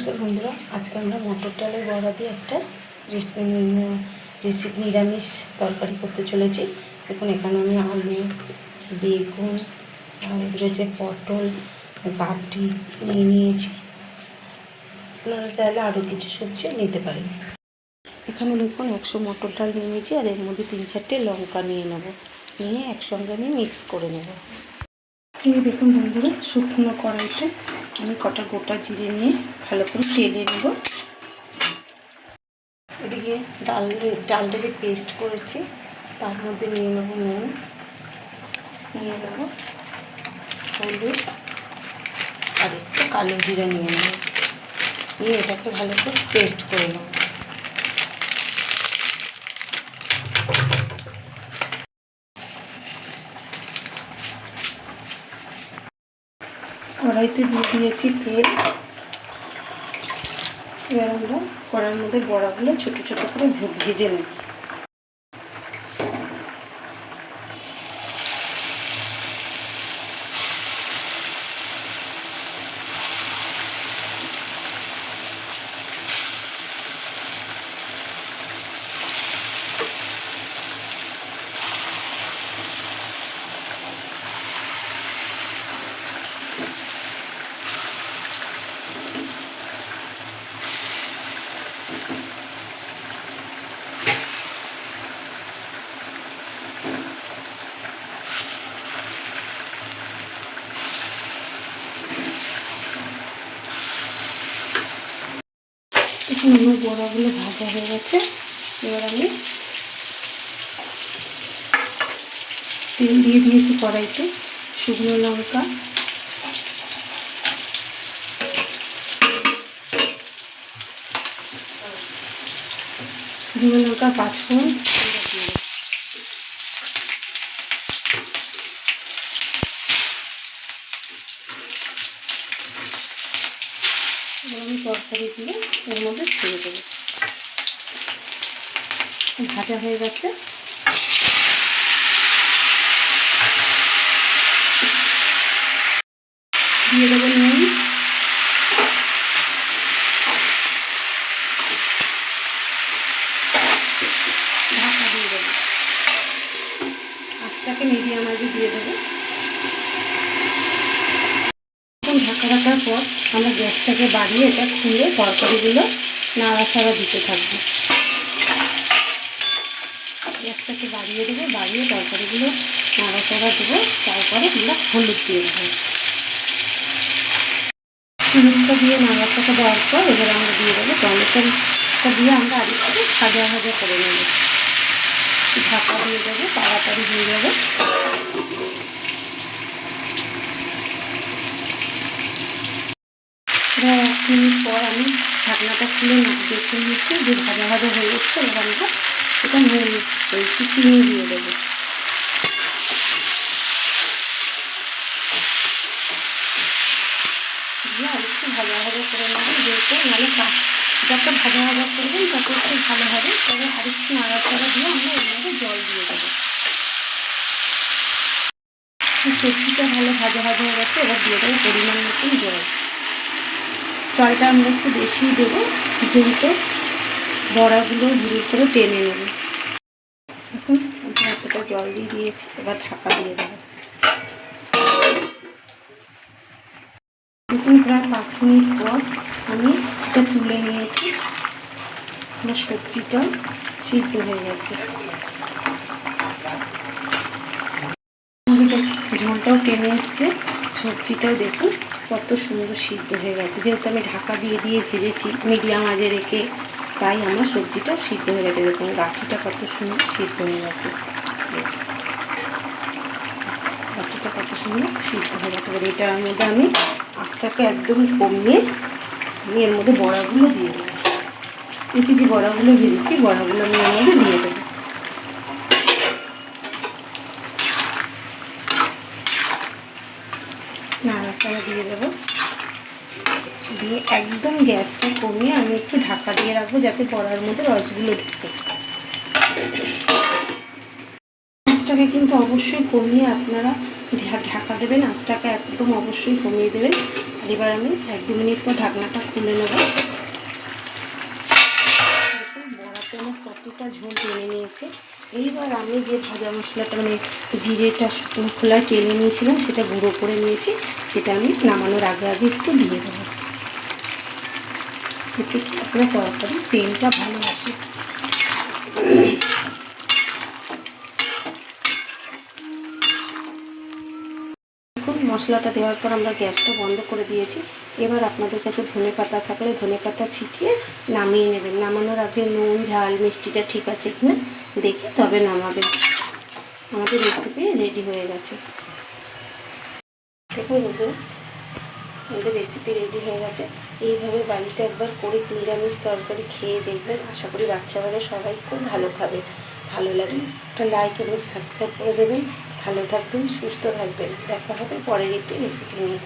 নমস্কার বন্ধুরা, আজকে আমরা মটর ডালের বড়া দিয়ে একটা রেসিপি নিরামিষ তরকারি করতে চলেছি। দেখুন এখানে আমি আলু, বেগুন আর এগুলো যে পটল, বাটি নিয়ে নিয়েছি। আপনারা চাইলে আরও কিছু সবজি নিতে পারেন। এখানে দেখুন 100 মটর ডাল নিয়ে নিয়েছি আর এর মধ্যে 3-4টে লঙ্কা নিয়ে নেব, নিয়ে একসঙ্গে আমি মিক্স করে নেব। এই দেখুন বন্ধুরা, শুকনো কড়াইতে আমি কটা গোটা জিরে নিয়ে ভালো করে তেলে নেব। এদিকে ডালটা যে পেস্ট করেছি তার মধ্যে নিয়ে নেব নুন, নিয়ে নেব হলুদ আর একটু কালো জিরা নিয়ে নেব, নিয়ে এটাকে ভালো করে পেস্ট করে নেব। কড়াইতে দিয়ে দিয়েছি তেল। এবার আমরা কড়াইয়ের মধ্যে বড়াগুলো ছোটো ছোটো করে ভেজে নেব। এখন আমার বড়াগুলো ভাজা হয়ে গেছে। এবার আমি তেল দিয়ে দিয়েছি কড়াইতে, শুকনো লঙ্কা, পাঁচফোড়ন, আমি তরকারিগুলো এর মধ্যে ছেড়ে দেবো। ভাজা হয়ে গেছে। দিয়ে দেবো নুন, ঢাকা দিয়ে দেবো, আঁচটাকে মিডিয়াম আঁচে দিয়ে দেবো। ঢাকা রাখার পর আমরা গ্যাসটাকে বাড়িয়ে এটা খুলে তরকারিগুলো নাড়াচাড়া দিতে থাকবো। গ্যাসটাকে বাড়িয়ে দেবো, বাড়িয়ে তরকারিগুলো নাড়াচাড়া দেবো। তারপরে আমরা হলুদ দিয়ে দেবো। হলুদটা দিয়ে নাড়াচাড়া দেওয়ার পর এবার আমরা দিয়ে দেবো টমেটোটা দিয়ে আমরা আরেকটু ভাজা ভাজা করে নেব। ঢাকা দিয়ে দেবো, তাড়াতাড়ি হয়ে যাবে। 1 মিনিট পর আমি ঢাকনাটা খুলে দেখে নিচ্ছি যে ভাজা ভাজা হয়ে এসছে। এবার আমরা এটা একটু চিনি দিয়ে দেবো। দিয়ে আরেকটু ভাজা ভাজা করে নেবেন, যেহেতু নাহলে যত ভাজা ভাজা করবেন তত একটু ভালো হবে। তবে আরেকটু নাড়াচাড়া দিয়ে আমরা এর মধ্যে জল দিয়ে দেবো। সবজিটা ভালো ভাজা ভাজা হয়ে গেছে। এবার দিয়ে দেবো পরিমাণ মতন জল। জলটা আমরা একটু বেশিই দেবো, যেহেতু বড়াগুলো গুঁড়ো করে টেনে নেবে। এখন এতটা জল দিয়ে দিয়েছি, এবার ঢাকা দিয়ে দেবো। দেখুন প্রায় 5 মিনিট পর আমি এটা তুলে নিয়েছি। আমার সবজিটা সিদ্ধ হয়ে গেছে, ঝোলটাও টেনে এসছে। সবজিটাও দেখুন কত সুন্দর সিদ্ধ হয়ে গেছে। যেহেতু আমি ঢাকা দিয়ে ভেজেছি মিডিয়াম আঁচে রেখে, তাই আমার সবজিটাও সিদ্ধ হয়ে গেছে। দেখুন গাঠিটা কত সুন্দর সিদ্ধ হয়ে গেছে, গাঠিটা কত সুন্দর সিদ্ধ হয়ে গেছে। এবার এটার মধ্যে আমি আঁচটাকে একদম কমিয়ে আমি এর মধ্যে বড়াগুলো দিয়ে দেবো। এতে যে বড়াগুলো ভেজেছি বড়াগুলো আমি এর মধ্যে দিয়ে দেবো। নাড়াচাড়া দিয়ে দেবো, দিয়ে একদম গ্যাসটা কমিয়ে আমি একটু ঢাকা দিয়ে রাখবো, যাতে বড়ার মধ্যে রসগুলো ঢুকে। আঁচটাকে কিন্তু অবশ্যই কমিয়ে আপনারা ঢাকা দেবেন। আঁচটাকে একদম অবশ্যই কমিয়ে দেবেন, এবার আমি 1-2 মিনিট পর ঢাকনাটা খুলে নেব। বড়াতে আমার কতটা ঝোল টেনে নিয়েছে। এইবার আমি যে ভাজা মশলাটা মানে জিরেটা শুকনো খোলায় টেনে নিয়েছিলাম সেটা গুঁড়ো করে নিয়েছি, সেটা আমি নামানোর আগে আগে একটু দিয়ে দেবো। এতে কি আপনার তরকারি সেন্টটা ভালো আসে। এখন মশলাটা দেওয়ার পর আমরা গ্যাসটা বন্ধ করে দিয়েছি। এবার আপনাদের কাছে ধনেপাতা থাকলে ধনেপাতা ছিটিয়ে নামিয়ে নেবেন। নামানোর আগে নুন ঝাল মিষ্টিটা ঠিক আছে কিনা দেখে তবে নামাবেন। আমাদের রেসিপি রেডি হয়ে গেছে। দেখুন বন্ধুরা, আমাদের রেসিপি রেডি হয়ে গেছে। এইভাবে বাড়িতে একবার করে নিরামিষ তরকারি খেয়ে দেখবেন, আশা করি বাচ্চারা সবাই খুব ভালো খাবে। ভালো লাগলে একটা লাইক এবং সাবস্ক্রাইব করে দেবেন। ভালো থাকবেন, সুস্থ থাকবেন। দেখা হবে পরের একটি রেসিপি নিয়ে।